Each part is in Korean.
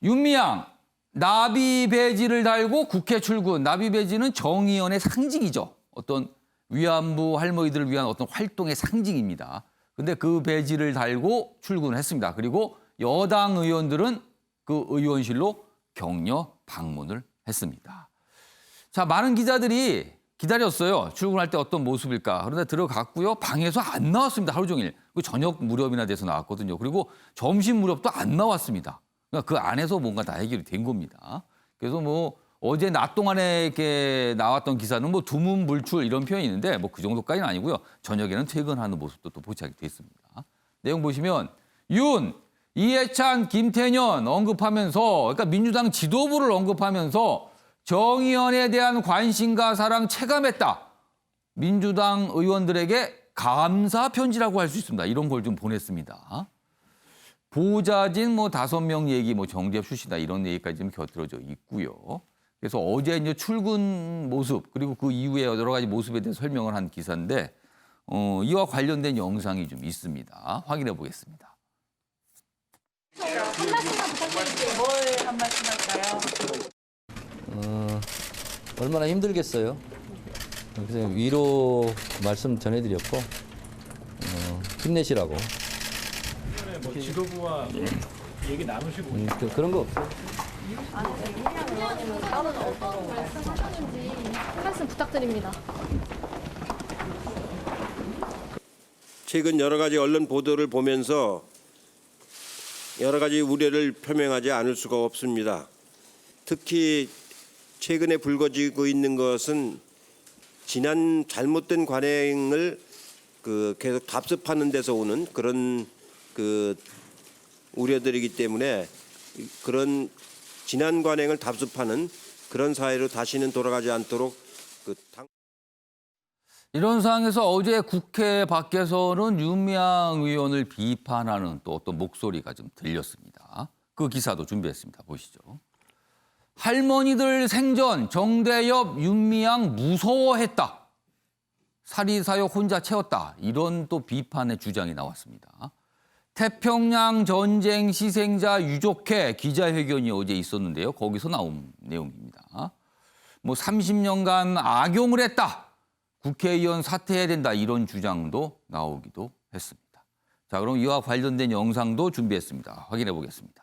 윤미향 나비 배지를 달고 국회 출근. 나비 배지는 정의연의 상징이죠. 어떤 위안부 할머니들을 위한 어떤 활동의 상징입니다. 근데 그 배지를 달고 출근했습니다. 그리고 여당 의원들은 그 의원실로 격려 방문을 했습니다. 자, 많은 기자들이 기다렸어요. 출근할 때 어떤 모습일까. 그런데 들어갔고요. 방에서 안 나왔습니다. 하루 종일. 저녁 무렵이나 돼서 나왔거든요. 그리고 점심 무렵도 안 나왔습니다. 그러니까 그 안에서 뭔가 다 해결이 된 겁니다. 그래서 뭐 어제 낮 동안에 이렇게 나왔던 기사는 뭐 두문불출 이런 표현이 있는데 뭐 그 정도까지는 아니고요. 저녁에는 퇴근하는 모습도 또 포착이 됐습니다. 내용 보시면 이해찬, 김태년 언급하면서 그러니까 민주당 지도부를 언급하면서 정의연에 대한 관심과 사랑 체감했다. 민주당 의원들에게 감사 편지라고 할 수 있습니다. 이런 걸 좀 보냈습니다. 보좌진 뭐 5명 얘기, 뭐 정재협 출신이다 이런 얘기까지 좀 곁들여져 있고요. 그래서 어제 이제 출근 모습 그리고 그 이후에 여러 가지 모습에 대해서 설명을 한 기사인데 이와 관련된 영상이 좀 있습니다. 확인해 보겠습니다. 한 말씀만 부탁드릴게요. 뭘 한 말씀 할까요? 얼마나 힘들겠어요. 그래서 위로 말씀 전해드렸고 힘내시라고. 뭐 지도부와 얘기 나누시고 그런 거 없어요. 따로는 어떤 말씀하셨는지 한 말씀 부탁드립니다. 최근 여러 가지 언론 보도를 보면서 여러 가지 우려를 표명하지 않을 수가 없습니다. 특히 최근에 불거지고 있는 것은 지난 잘못된 관행을 계속 답습하는 데서 오는 그런 우려들이기 때문에 그런 지난 관행을 답습하는 그런 사회로 다시는 돌아가지 않도록 이런 상황에서 어제 국회 밖에서는 윤미향 의원을 비판하는 또 어떤 목소리가 좀 들렸습니다. 그 기사도 준비했습니다. 보시죠. 할머니들 생전 정대협 윤미향 무서워했다. 사리사욕 혼자 채웠다. 이런 또 비판의 주장이 나왔습니다. 태평양 전쟁 희생자 유족회 기자회견이 어제 있었는데요. 거기서 나온 내용입니다. 뭐 30년간 악용을 했다. 국회의원 사퇴해야 된다. 이런 주장도 나오기도 했습니다. 자, 그럼 이와 관련된 영상도 준비했습니다. 확인해 보겠습니다.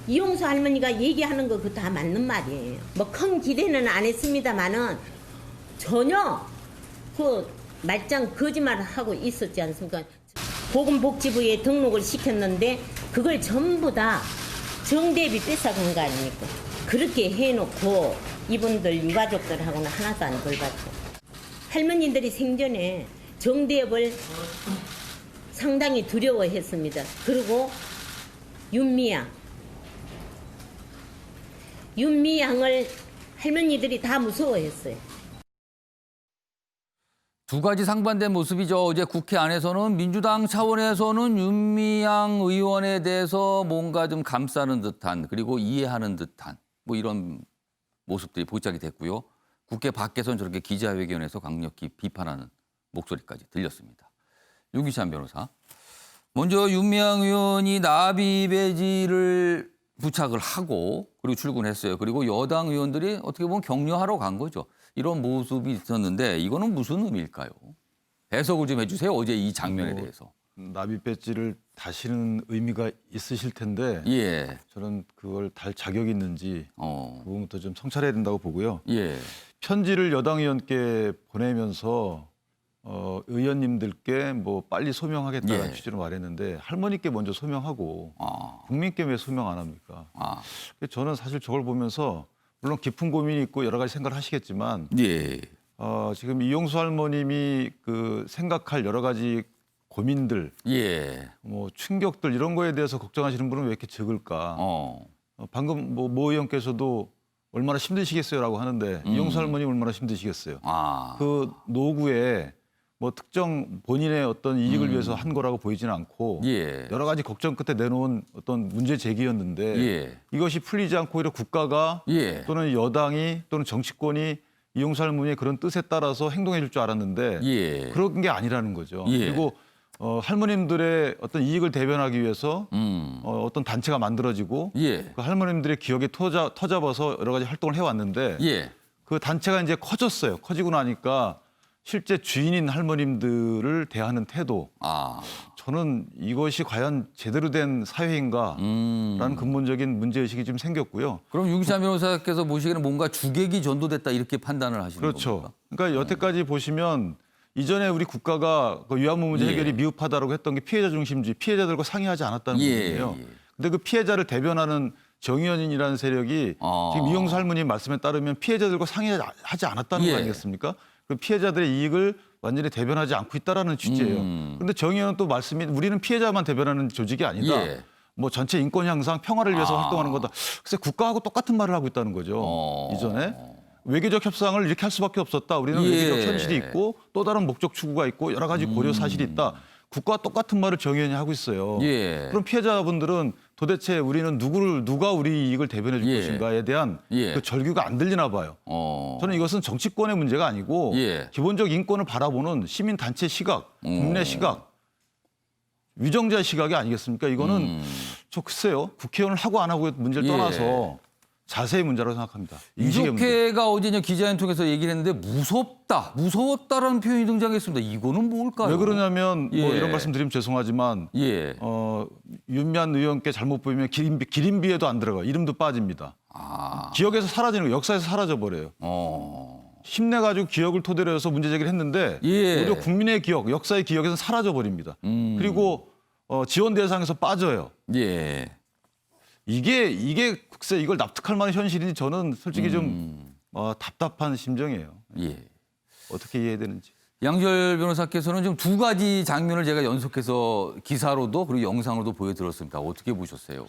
이용수 할머니가 얘기하는 거 그거 다 맞는 말이에요. 뭐 큰 기대는 안 했습니다만은 전혀 그 말짱 거짓말을 하고 있었지 않습니까? 보건복지부에 등록을 시켰는데 그걸 전부 다 정대비 뺏어간 거 아닙니까? 그렇게 해놓고 이분들 유가족들하고는 하나도 안 돌봤죠. 할머니들이 생전에 정대협을 상당히 두려워했습니다. 그리고 윤미향을 할머니들이 다 무서워했어요. 두 가지 상반된 모습이죠. 어제 국회 안에서는 민주당 차원에서는 윤미향 의원에 대해서 뭔가 좀 감싸는 듯한 그리고 이해하는 듯한 뭐 이런 모습들이 포착이 됐고요. 국회 밖에서는 저렇게 기자회견에서 강력히 비판하는 목소리까지 들렸습니다. 유기찬 변호사. 먼저 윤미향 의원이 나비 배지를 부착을 하고 그리고 출근했어요. 그리고 여당 의원들이 어떻게 보면 격려하러 간 거죠. 이런 모습이 있었는데 이거는 무슨 의미일까요? 해석을 좀 해주세요. 어제 이 장면에 대해서. 나비 배지를 다시는 의미가 있으실 텐데 예. 저는 그걸 달 자격이 있는지 그 부분부터 좀 성찰해야 된다고 보고요. 예. 편지를 여당 의원께 보내면서 의원님들께 뭐 빨리 소명하겠다는 예. 취지로 말했는데 할머니께 먼저 소명하고 국민께 왜 소명 안 합니까? 저는 사실 저걸 보면서 물론 깊은 고민이 있고 여러 가지 생각을 하시겠지만 예. 지금 이용수 할머님이 생각할 여러 가지 고민들, 예. 뭐 충격들 이런 거에 대해서 걱정하시는 분은 왜 이렇게 적을까? 방금 모 의원께서도 얼마나 힘드시겠어요라고 하는데 이용수 할머니 얼마나 힘드시겠어요? 그 노구에 뭐 특정 본인의 어떤 이익을 위해서 한 거라고 보이지는 않고 예. 여러 가지 걱정 끝에 내놓은 어떤 문제 제기였는데 예. 이것이 풀리지 않고 오히려 국가가 예. 또는 여당이 또는 정치권이 이용수 할머니의 그런 뜻에 따라서 행동해 줄 줄 알았는데 예. 그런 게 아니라는 거죠. 예. 그리고 할머님들의 어떤 이익을 대변하기 위해서 어떤 단체가 만들어지고 예. 그 할머님들의 기억에 터잡아서 여러 가지 활동을 해왔는데 예. 그 단체가 이제 커졌어요. 커지고 나니까 실제 주인인 할머님들을 대하는 태도. 저는 이것이 과연 제대로 된 사회인가라는 근본적인 문제의식이 좀 생겼고요. 그럼 유기찬 변호사께서 보시기에는 뭔가 주객이 전도됐다 이렇게 판단을 하시는 그렇죠. 겁니까? 그러니까 여태까지 보시면 이전에 우리 국가가 그 위안부 문제 예. 해결이 미흡하다고 했던 게 피해자 중심주의, 피해자들과 상의하지 않았다는 예, 부분이에요. 예. 근데 그 피해자를 대변하는 정의연인이라는 세력이 지금 이용수 할머니 말씀에 따르면 피해자들과 상의하지 않았다는 예. 거 아니겠습니까? 그 피해자들의 이익을 완전히 대변하지 않고 있다라는 취지예요. 그런데 정의연은 또 말씀이 우리는 피해자만 대변하는 조직이 아니다. 예. 뭐 전체 인권 향상, 평화를 위해서 활동하는 거다. 글쎄 국가하고 똑같은 말을 하고 있다는 거죠. 이전에. 외교적 협상을 이렇게 할 수밖에 없었다. 우리는 예. 외교적 현실이 있고 또 다른 목적 추구가 있고 여러 가지 고려 사실이 있다. 국가와 똑같은 말을 정의연이 하고 있어요. 예. 그럼 피해자분들은 도대체 우리는 누가 우리 이익을 대변해 줄 예. 것인가에 대한 예. 그 절규가 안 들리나 봐요. 저는 이것은 정치권의 문제가 아니고 예. 기본적 인권을 바라보는 시민단체 시각, 국내 시각, 위정자 시각이 아니겠습니까? 이거는 저 글쎄요. 국회의원을 하고 안 하고의 문제를 예. 떠나서 자세히 문제라고 생각합니다. 인식의 문제. 이종태가 어제 기자회견 통해서 얘기를 했는데 무섭다라는 표현이 등장했습니다. 이거는 뭘까요? 왜 그러냐면 뭐 예. 이런 말씀 드리면 죄송하지만 예. 윤미향 의원께 잘못 보이면 기림비에도 안 들어가요. 이름도 빠집니다. 기억에서 사라지는 거, 역사에서 사라져 버려요. 힘내가지고 기억을 토대로 해서 문제 제기를 했는데 예. 오히려 국민의 기억, 역사의 기억에서 사라져 버립니다. 그리고 지원 대상에서 빠져요. 예. 이게 글쎄 이걸 납득할 만한 현실인지 저는 솔직히 좀 답답한 심정이에요. 예. 어떻게 이해해야 되는지. 양지열 변호사께서는 지금 두 가지 장면을 제가 연속해서 기사로도 그리고 영상으로도 보여드렸습니다. 어떻게 보셨어요?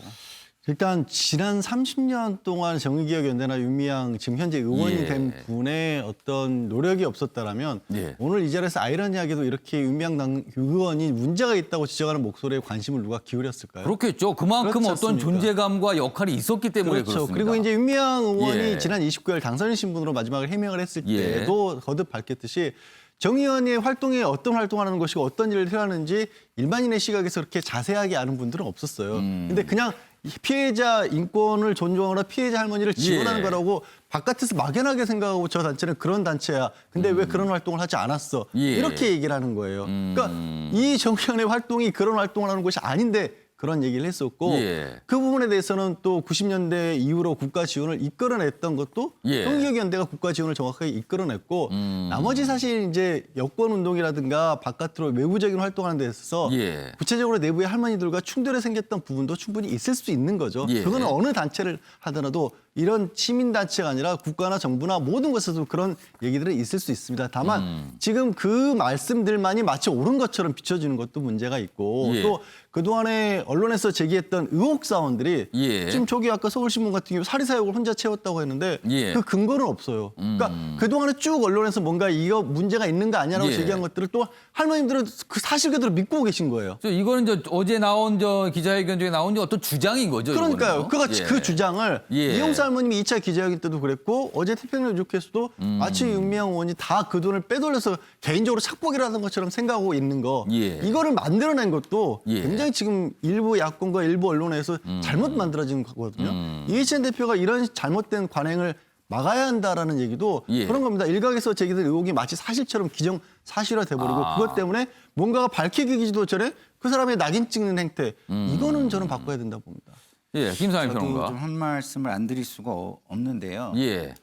일단 지난 30년 동안 정의기억연대나 윤미향 지금 현재 의원이 예. 된 분의 어떤 노력이 없었다라면 예. 오늘 이 자리에서 아이러니하게도 이렇게 윤미향 의원이 문제가 있다고 지적하는 목소리에 관심을 누가 기울였을까요? 그렇겠죠. 그만큼 그렇지 어떤 않습니까? 존재감과 역할이 있었기 때문에 그렇죠. 그렇습니다. 그리고 이제 윤미향 의원이 예. 지난 29일 당선인 신분으로 마지막에 해명을 했을 예. 때도 거듭 밝혔듯이 정 의원의 활동에 어떤 활동하는 것이고 어떤 일을 해하는지 일반인의 시각에서 그렇게 자세하게 아는 분들은 없었어요. 근데 그냥 피해자 인권을 존중하거나 피해자 할머니를 지원하는 예. 거라고 바깥에서 막연하게 생각하고 저 단체는 그런 단체야. 근데 왜 그런 활동을 하지 않았어? 예. 이렇게 얘기를 하는 거예요. 그러니까 이 정의연의 활동이 그런 활동을 하는 것이 아닌데 그런 얘기를 했었고 예. 그 부분에 대해서는 또 90년대 이후로 국가 지원을 이끌어냈던 것도 예. 정의기억연대가 국가 지원을 정확하게 이끌어냈고 나머지 사실 이제 여권 운동이라든가 바깥으로 외부적인 활동하는 데 있어서 예. 구체적으로 내부의 할머니들과 충돌이 생겼던 부분도 충분히 있을 수 있는 거죠. 예. 그거는 어느 단체를 하더라도 이런 시민단체가 아니라 국가나 정부나 모든 곳에서 그런 얘기들은 있을 수 있습니다. 다만 지금 그 말씀들만이 마치 옳은 것처럼 비춰지는 것도 문제가 있고 예. 또 그동안에 언론에서 제기했던 의혹 사원들이 예. 지금 저기 아까 서울신문 같은 경우 사리사욕을 혼자 채웠다고 했는데 예. 그 근거는 없어요. 그러니까 그동안에 쭉 언론에서 뭔가 이거 문제가 있는 거 아니냐라고 예. 제기한 것들을 또 할머님들은 그 사실 그대로 믿고 계신 거예요. 이거는 이제 어제 나온 기자회견 중에 나온 어떤 주장인 거죠. 그러니까요. 이거는요? 예. 그 주장을 예. 이용수 할머님이 2차 기자회견 때도 그랬고 어제 태평양 유족회에서도 마치 윤미향 의원이 다 그 돈을 빼돌려서 개인적으로 착복이라는 것처럼 생각하고 있는 거. 예. 이거를 만들어낸 것도 예. 굉장히 지금 일부 야권과 일부 언론에서 잘못 만들어진 거거든요. 이해찬 대표가 이런 잘못된 관행을 막아야 한다라는 얘기도 예. 그런 겁니다. 일각에서 제기된 의혹이 마치 사실처럼 기정 사실화 돼버리고 그것 때문에 뭔가가 밝히기도 전에 그 사람의 낙인 찍는 행태 이거는 저는 바꿔야 된다고 봅니다. 예, 김상일 저도 평론가. 좀 한 말씀을 안 드릴 수가 없는데요. 예.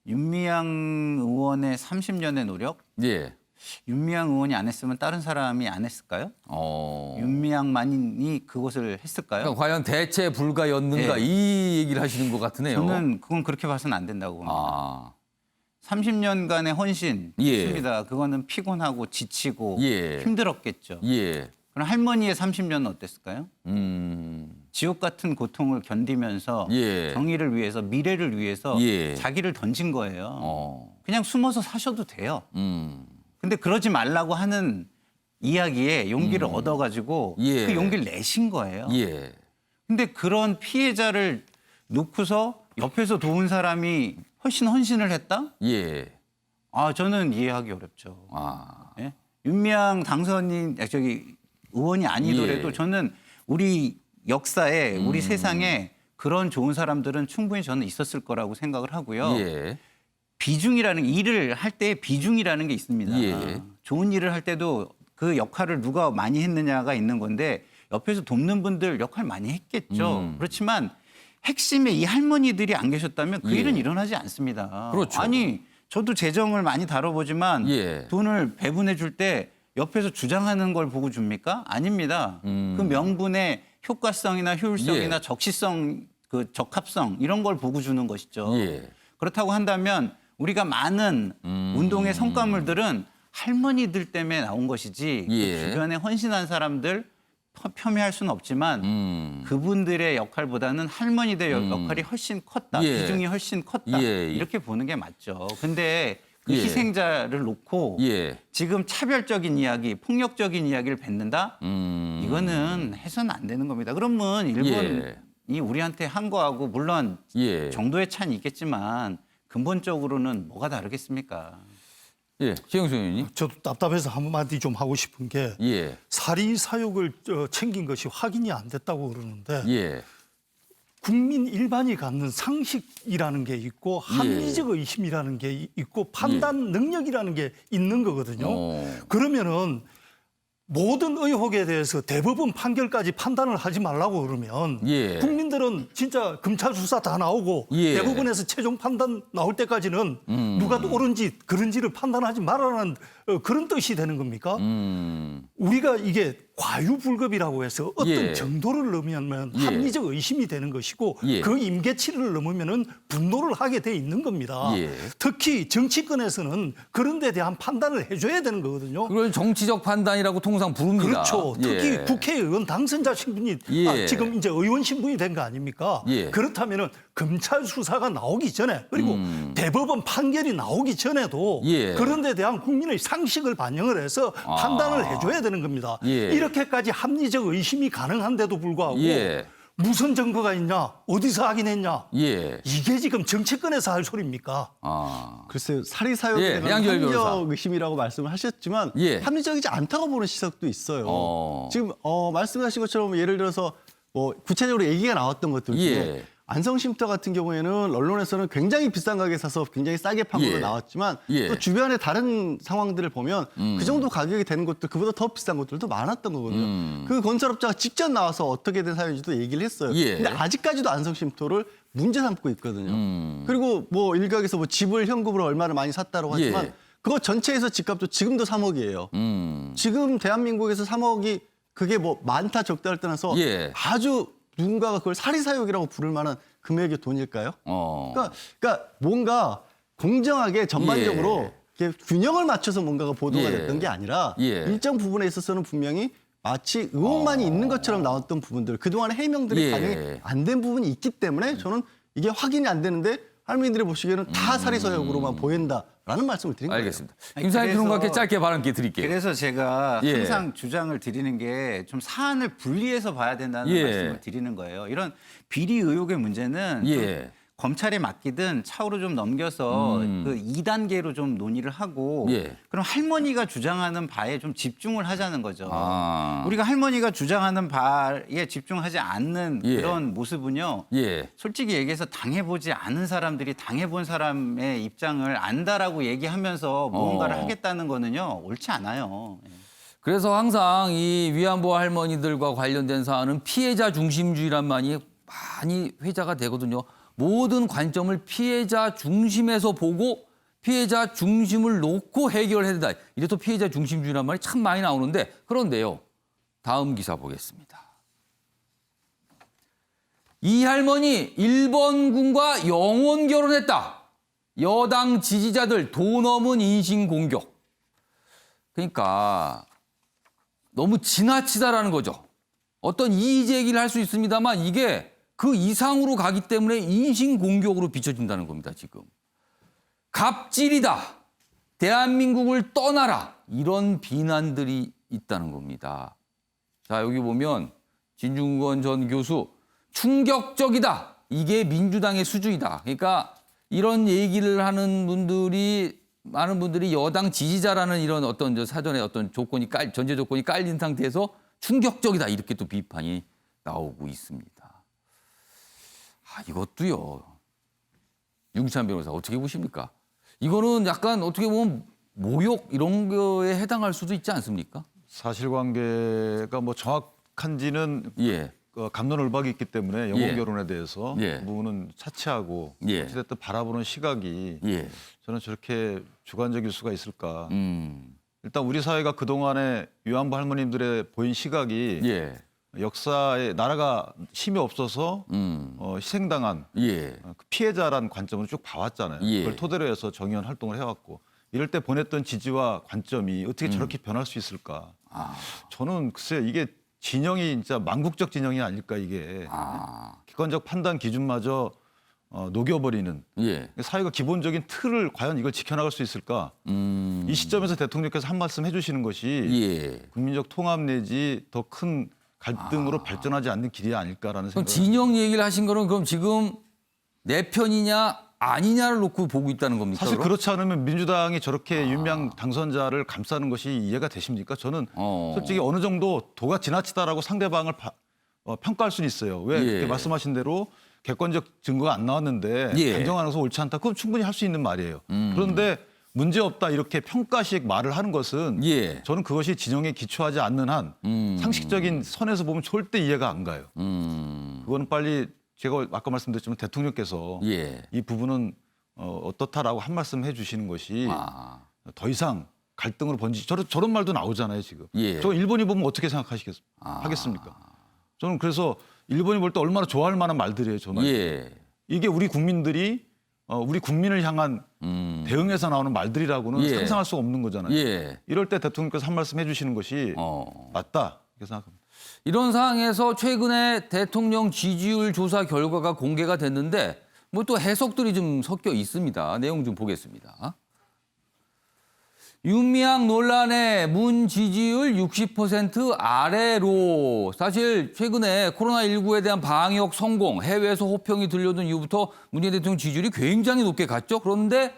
윤미향 의원의 30년의 노력, 예. 윤미향 의원이 안 했으면 다른 사람이 안 했을까요? 윤미향만이 그것을 했을까요? 그러니까 과연 대체 불가였는가 예. 이 얘기를 하시는 것 같으네요. 저는 그건 그렇게 봐서는 안 된다고 봅니다. 아. 30년간의 헌신, 예. 있습니다. 그거는 피곤하고 지치고 예. 힘들었겠죠. 예. 그럼 할머니의 30년은 어땠을까요? 지옥 같은 고통을 견디면서 예. 정의를 위해서, 미래를 위해서 예. 자기를 던진 거예요. 그냥 숨어서 사셔도 돼요. 근데 그러지 말라고 하는 이야기에 용기를 얻어가지고 예. 그 용기를 내신 거예요. 예. 근데 그런 피해자를 놓고서 옆에서 도운 사람이 훨씬 헌신을 했다? 예. 저는 이해하기 어렵죠. 아. 예? 윤미향 당선인 의원이 아니더라도 예. 저는 우리 역사에 우리 세상에 그런 좋은 사람들은 충분히 저는 있었을 거라고 생각을 하고요. 예. 비중이라는 일을 할 때 비중이라는 게 있습니다. 예. 좋은 일을 할 때도 그 역할을 누가 많이 했느냐가 있는 건데 옆에서 돕는 분들 역할 많이 했겠죠. 그렇지만 핵심에 이 할머니들이 안 계셨다면 그 예. 일은 일어나지 않습니다. 그렇죠. 아니 저도 재정을 많이 다뤄보지만 예. 돈을 배분해 줄 때 옆에서 주장하는 걸 보고 줍니까? 아닙니다. 그 명분의 효과성이나 효율성이나 예. 적시성, 그 적합성 이런 걸 보고 주는 것이죠. 예. 그렇다고 한다면 우리가 많은 운동의 성과물들은 할머니들 때문에 나온 것이지 예. 그 주변에 헌신한 사람들 폄훼할 수는 없지만 그분들의 역할보다는 할머니들 역할이 훨씬 컸다. 예. 비중이 훨씬 컸다. 예. 이렇게 보는 게 맞죠. 근데 그 예. 희생자를 놓고 예. 지금 차별적인 이야기, 폭력적인 이야기를 뱉는다? 이거는 해서는 안 되는 겁니다. 그러면 일본이 우리한테 한 거하고 물론 예. 정도의 차이는 있겠지만 근본적으로는 뭐가 다르겠습니까? 예. 최영수 의원님. 저도 답답해서 한마디 좀 하고 싶은 게 예. 사리 사욕을 챙긴 것이 확인이 안 됐다고 그러는데 예. 국민 일반이 갖는 상식이라는 게 있고 합리적 의심이라는 게 있고 판단 능력이라는 게 있는 거거든요. 그러면은 모든 의혹에 대해서 대법원 판결까지 판단을 하지 말라고 그러면 예. 국민들은 진짜 검찰 수사 다 나오고 예. 대법원에서 최종 판단 나올 때까지는 누가 또 옳은지 그른지를 판단하지 말라는 그런 뜻이 되는 겁니까? 우리가 이게 과유불급이라고 해서 어떤 예. 정도를 넘으면 예. 합리적 의심이 되는 것이고 예. 그 임계치를 넘으면은 분노를 하게 돼 있는 겁니다. 예. 특히 정치권에서는 그런 데 대한 판단을 해줘야 되는 거거든요. 그걸 정치적 판단이라고 통상 부릅니다. 그렇죠. 특히 예. 국회의원 당선자 신분이 예. 지금 이제 의원 신분이 된 거 아닙니까? 예. 그렇다면은 검찰 수사가 나오기 전에 그리고 대법원 판결이 나오기 전에도 예. 그런 데 대한 국민의 상식을 반영을 해서 판단을 해줘야 되는 겁니다. 예. 이렇게까지 합리적 의심이 가능한데도 불구하고 예. 무슨 증거가 있냐? 어디서 확인했냐? 예. 이게 지금 정치권에서 할 소리입니까? 아. 글쎄요, 사리 사욕에 예, 대한 양지열 변호사. 합리적 의심이라고 말씀을 하셨지만 예. 합리적이지 않다고 보는 시각도 있어요. 지금 말씀하신 것처럼 예를 들어서 뭐 구체적으로 얘기가 나왔던 것들 중에 예. 안성쉼터 같은 경우에는 언론에서는 굉장히 비싼 가격에 사서 굉장히 싸게 판 걸로 예. 나왔지만 예. 또 주변의 다른 상황들을 보면 그 정도 가격이 되는 것도 그보다 더 비싼 것들도 많았던 거거든요. 그 건설업자가 직접 나와서 어떻게 된 사연인지도 얘기를 했어요. 예. 근데 아직까지도 안성쉼터를 문제 삼고 있거든요. 그리고 뭐 일각에서 뭐 집을 현금으로 얼마를 많이 샀다고 하지만 예. 그거 전체에서 집값도 지금도 3억이에요. 지금 대한민국에서 3억이 그게 뭐 많다 적다를 떠나서 예. 아주 누군가가 그걸 사리사욕이라고 부를 만한 금액의 돈일까요? 그러니까 뭔가 공정하게 전반적으로 이렇게 균형을 맞춰서 뭔가가 보도가 예. 됐던 게 아니라 예. 일정 부분에 있어서는 분명히 마치 의혹만이 있는 것처럼 나왔던 부분들 그동안에 해명들이 예. 반영이 안 된 부분이 있기 때문에 저는 이게 확인이 안 되는데 할머니들이 보시기에는 다 사리사욕으로만 보인다라는 말씀을 드린 거예요. 알겠습니다. 김상희 그래서- 평론가께 짧게 발언 기회 드릴게요. 그래서 제가 예. 항상 주장을 드리는 게 좀 사안을 분리해서 봐야 된다는 예. 말씀을 드리는 거예요. 이런 비리 의혹의 문제는 예. 좀 검찰에 맡기든 차후로 좀 넘겨서 그 2단계로 좀 논의를 하고 예. 그럼 할머니가 주장하는 바에 좀 집중을 하자는 거죠. 아. 우리가 할머니가 주장하는 바에 집중하지 않는 예. 그런 모습은요. 예. 솔직히 얘기해서 당해보지 않은 사람들이 당해본 사람의 입장을 안다라고 얘기하면서 무언가를 하겠다는 거는요. 옳지 않아요. 그래서 항상 이 위안부 할머니들과 관련된 사안은 피해자 중심주의란 말이 많이 회자가 되거든요. 모든 관점을 피해자 중심에서 보고 피해자 중심을 놓고 해결해야 된다. 이래서 피해자 중심주의란 말이 참 많이 나오는데 그런데요. 다음 기사 보겠습니다. 이 할머니 일본군과 영혼 결혼했다. 여당 지지자들 돈 없는 인신 공격. 그러니까 너무 지나치다라는 거죠. 어떤 이의 제기를 할 수 있습니다만 이게 그 이상으로 가기 때문에 인신공격으로 비춰진다는 겁니다, 지금. 갑질이다. 대한민국을 떠나라. 이런 비난들이 있다는 겁니다. 자, 여기 보면 진중권 전 교수 충격적이다. 이게 민주당의 수준이다. 그러니까 이런 얘기를 하는 분들이 많은 분들이 여당 지지자라는 이런 어떤 사전에 어떤 전제 조건이 깔린 상태에서 충격적이다 이렇게 또 비판이 나오고 있습니다. 이것도요. 윤기찬 변호사 어떻게 보십니까? 이거는 약간 어떻게 보면 모욕 이런 거에 해당할 수도 있지 않습니까? 사실관계가 뭐 정확한지는 예. 갑론을박이 있기 때문에 영혼 예. 결혼에 대해서 예. 그 부분은 차치하고 예. 어찌됐든 바라보는 시각이 예. 저는 저렇게 주관적일 수가 있을까. 음. 일단 우리 사회가 그동안에 위안부 할머님들의 보인 시각이 예. 역사에 나라가 힘이 없어서 희생당한 예. 그 피해자라는 관점으로 쭉 봐왔잖아요. 예. 그걸 토대로 해서 정의원 활동을 해왔고 이럴 때 보냈던 지지와 관점이 어떻게 저렇게 변할 수 있을까. 저는 글쎄요. 이게 진영이 진짜 망국적 진영이 아닐까 이게. 객관적 판단 기준마저 녹여버리는 예. 사회가 기본적인 틀을 과연 이걸 지켜나갈 수 있을까. 이 시점에서 대통령께서 한 말씀 해주시는 것이 예. 국민적 통합 내지 더 큰 갈등으로 발전하지 않는 길이 아닐까라는 그럼 생각이 진영 얘기를 하신 거는 그럼 지금 내 편이냐 아니냐를 놓고 보고 있다는 겁니까? 사실 그럼? 그렇지 않으면 민주당이 저렇게 윤미향 당선자를 감싸는 것이 이해가 되십니까? 저는 솔직히 어느 정도 도가 지나치다라고 상대방을 평가할 수는 있어요. 왜 예. 그렇게 말씀하신 대로 객관적 증거가 안 나왔는데 예. 단정하는 것은 옳지 않다. 그건 충분히 할 수 있는 말이에요. 그런데 문제없다 이렇게 평가식 말을 하는 것은 예. 저는 그것이 진영에 기초하지 않는 한 상식적인 선에서 보면 절대 이해가 안 가요. 그거는 빨리 제가 아까 말씀드렸지만 대통령께서 예. 이 부분은 어떻다라고 한 말씀 해주시는 것이 더 이상 갈등으로 번지지 저런 말도 나오잖아요 지금. 예. 저 일본이 보면 어떻게 생각하겠습니까? 저는 그래서 일본이 볼 때 얼마나 좋아할 만한 말들이에요. 저는 예. 이게 우리 국민들이 우리 국민을 향한 대응에서 나오는 말들이라고는 예. 상상할 수가 없는 거잖아요. 예. 이럴 때 대통령께서 한 말씀 해주시는 것이 맞다 이렇게 생각합니다. 이런 상황에서 최근에 대통령 지지율 조사 결과가 공개가 됐는데 뭐 또 해석들이 좀 섞여 있습니다. 내용 좀 보겠습니다. 윤미향 논란에 문 지지율 60% 아래로. 사실 최근에 코로나19에 대한 방역 성공, 해외에서 호평이 들려오던 이후부터 문재인 대통령 지지율이 굉장히 높게 갔죠. 그런데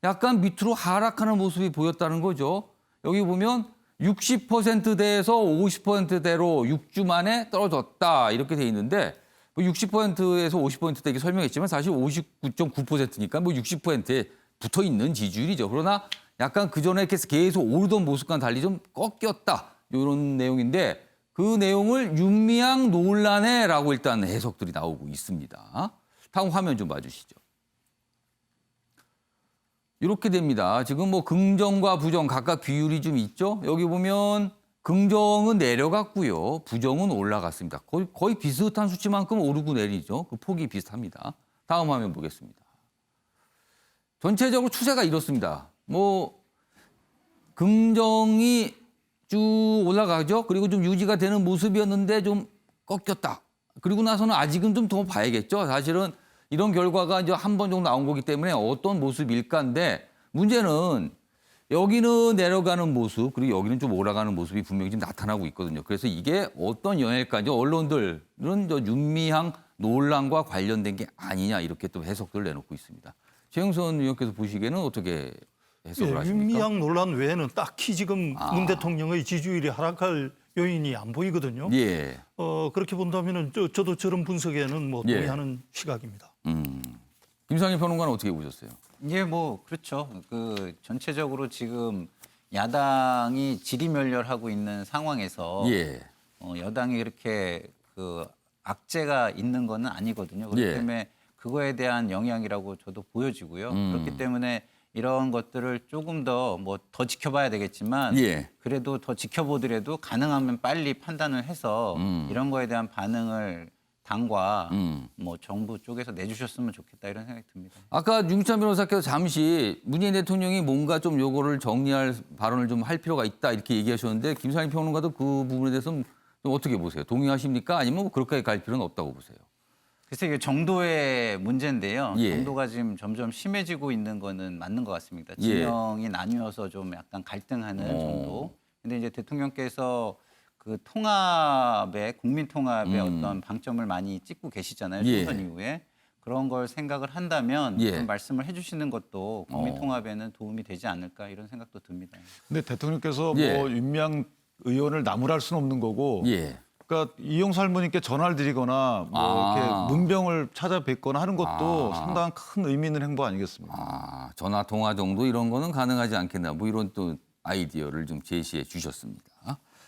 약간 밑으로 하락하는 모습이 보였다는 거죠. 여기 보면 60%대에서 50%대로 6주 만에 떨어졌다 이렇게 돼 있는데 60%에서 50%대 이렇게 설명했지만 사실 59.9%니까 뭐 60%에 붙어 있는 지지율이죠. 그러나 약간 그전에 계속 오르던 모습과는 달리 좀 꺾였다 이런 내용인데 그 내용을 윤미향 논란에라고 일단 해석들이 나오고 있습니다. 다음 화면 좀 봐주시죠. 이렇게 됩니다. 지금 뭐 긍정과 부정 각각 비율이 좀 있죠. 여기 보면 긍정은 내려갔고요. 부정은 올라갔습니다. 거의 비슷한 수치만큼 오르고 내리죠. 그 폭이 비슷합니다. 다음 화면 보겠습니다. 전체적으로 추세가 이렇습니다. 뭐 긍정이 쭉 올라가죠. 그리고 좀 유지가 되는 모습이었는데 좀 꺾였다. 그리고 나서는 아직은 좀 더 봐야겠죠. 사실은 이런 결과가 이제 한 번 정도 나온 거기 때문에 어떤 모습일까인데 문제는 여기는 내려가는 모습 그리고 여기는 좀 올라가는 모습이 분명히 지금 나타나고 있거든요. 그래서 이게 어떤 영향일까? 언론들은 윤미향 논란과 관련된 게 아니냐 이렇게 또 해석들을 내놓고 있습니다. 최영선 의원께서 보시기에는 어떻게 해석을 하십니까? 윤미향 논란 외에는 딱히 지금 문 대통령의 지지율이 하락할 요인이 안 보이거든요. 예. 그렇게 본다면은 저도 저런 분석에는 뭐 예. 동의하는 시각입니다. 김상일 평론가는 어떻게 보셨어요? 예, 뭐 그렇죠. 그 전체적으로 지금 야당이 지리멸렬하고 있는 상황에서 예. 여당이 그렇게 그 악재가 있는 거는 아니거든요. 그렇기 예. 때문에 그거에 대한 영향이라고 저도 보여지고요. 그렇기 때문에 이런 것들을 조금 더 뭐 더 지켜봐야 되겠지만 예. 그래도 더 지켜보더라도 가능하면 빨리 판단을 해서 이런 거에 대한 반응을 당과 뭐 정부 쪽에서 내주셨으면 좋겠다 이런 생각이 듭니다. 아까 윤기찬 변호사께서 잠시 문재인 대통령이 뭔가 좀 요거를 정리할 발언을 좀 할 필요가 있다 이렇게 얘기하셨는데 김상일 평론가도 그 부분에 대해서 좀 어떻게 보세요? 동의하십니까? 아니면 뭐 그렇게 갈 필요는 없다고 보세요? 글쎄 이게 정도의 문제인데요. 예. 정도가 지금 점점 심해지고 있는 거는 맞는 것 같습니다. 예. 진영이 나뉘어서 좀 약간 갈등하는 정도. 근데 이제 대통령께서 그 통합에 국민 통합에 어떤 방점을 많이 찍고 계시잖아요. 예. 총선 이후에. 그런 걸 생각을 한다면 예. 좀 말씀을 해주시는 것도 국민 통합에는 도움이 되지 않을까 이런 생각도 듭니다. 근데 대통령께서 예. 뭐 윤미향 의원을 나무랄 수는 없는 거고 예. 그러니까 이용수 할머니께 전화를 드리거나 뭐 이렇게 문병을 찾아뵙거나 하는 것도 상당한 큰 의미 있는 행보 아니겠습니까? 전화 통화 정도 이런 거는 가능하지 않겠나 뭐 이런 또 아이디어를 좀 제시해 주셨습니다.